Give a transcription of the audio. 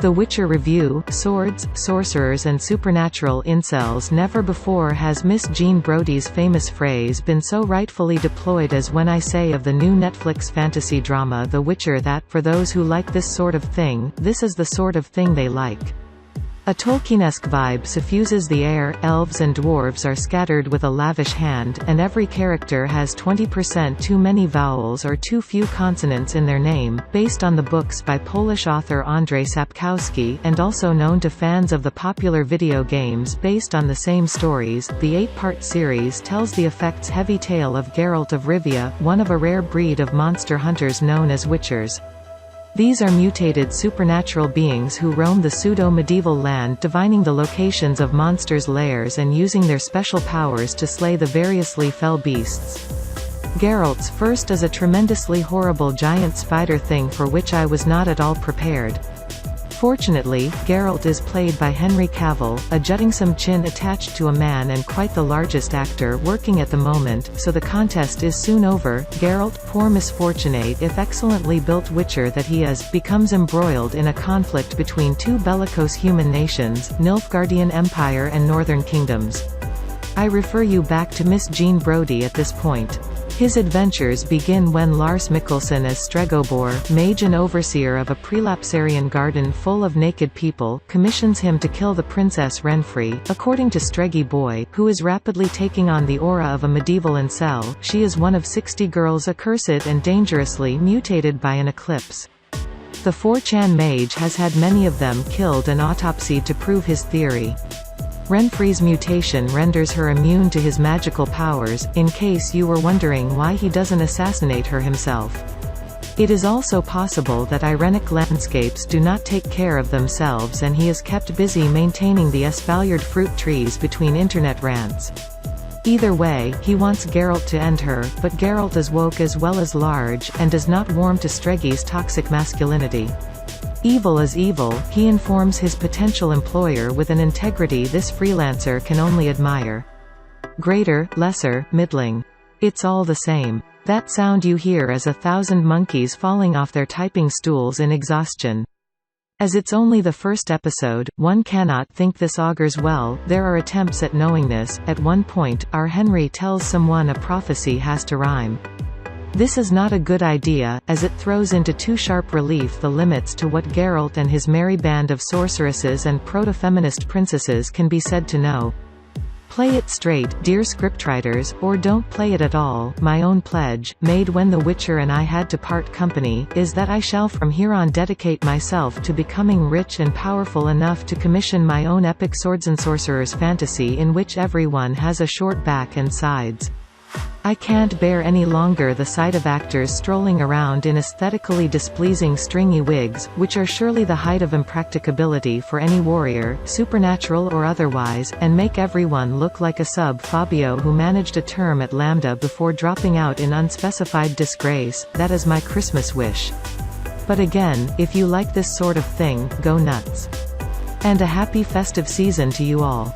The Witcher Review, Swords, Sorcerers and Supernatural Incels. Never before has Miss Jean Brodie's famous phrase been so rightfully deployed as when I say of the new Netflix fantasy drama The Witcher that, for those who like this sort of thing, this is the sort of thing they like. A Tolkien-esque vibe suffuses the air, elves and dwarves are scattered with a lavish hand, and every character has 20% too many vowels or too few consonants in their name, based on the books by Polish author Andrzej Sapkowski, and also known to fans of the popular video games based on the same stories. The 8-part series tells the effects-heavy tale of Geralt of Rivia, one of a rare breed of monster hunters known as Witchers. These are mutated supernatural beings who roam the pseudo-medieval land, divining the locations of monsters' lairs and using their special powers to slay the variously fell beasts. Geralt's first is a tremendously horrible giant spider thing for which I was not at all prepared. Fortunately, Geralt is played by Henry Cavill, a jutting-some chin attached to a man and quite the largest actor working at the moment, so the contest is soon over. Geralt, poor misfortunate if excellently built witcher that he is, becomes embroiled in a conflict between two bellicose human nations, Nilfgaardian Empire and Northern Kingdoms. I refer you back to Miss Jean Brodie at this point. His adventures begin when Lars Mikkelsen as Stregobor, mage and overseer of a prelapsarian garden full of naked people, commissions him to kill the princess Renfri. According to Streggy Boy, who is rapidly taking on the aura of a medieval incel, she is one of 60 girls accursed and dangerously mutated by an eclipse. The 4chan mage has had many of them killed and autopsied to prove his theory. Renfri's mutation renders her immune to his magical powers, in case you were wondering why he doesn't assassinate her himself. It is also possible that Irenic landscapes do not take care of themselves and he is kept busy maintaining the espaliered fruit trees between internet rants. Either way, he wants Geralt to end her, but Geralt is woke as well as large, and does not warm to Streggy's toxic masculinity. Evil is evil, he informs his potential employer with an integrity this freelancer can only admire. Greater, lesser, middling. It's all the same. That sound you hear is 1,000 monkeys falling off their typing stools in exhaustion. As it's only the first episode, one cannot think this augurs well. There are attempts at knowingness. At one point, our Henry tells someone a prophecy has to rhyme. This is not a good idea, as it throws into too sharp relief the limits to what Geralt and his merry band of sorceresses and proto-feminist princesses can be said to know. Play it straight, dear scriptwriters, or don't play it at all. My own pledge, made when The Witcher and I had to part company, is that I shall from here on dedicate myself to becoming rich and powerful enough to commission my own epic Swords and Sorcerers fantasy in which everyone has a short back and sides. I can't bear any longer the sight of actors strolling around in aesthetically displeasing stringy wigs, which are surely the height of impracticability for any warrior, supernatural or otherwise, and make everyone look like a sub-Fabio who managed a term at Lambda before dropping out in unspecified disgrace. That is my Christmas wish. But again, if you like this sort of thing, go nuts. And a happy festive season to you all.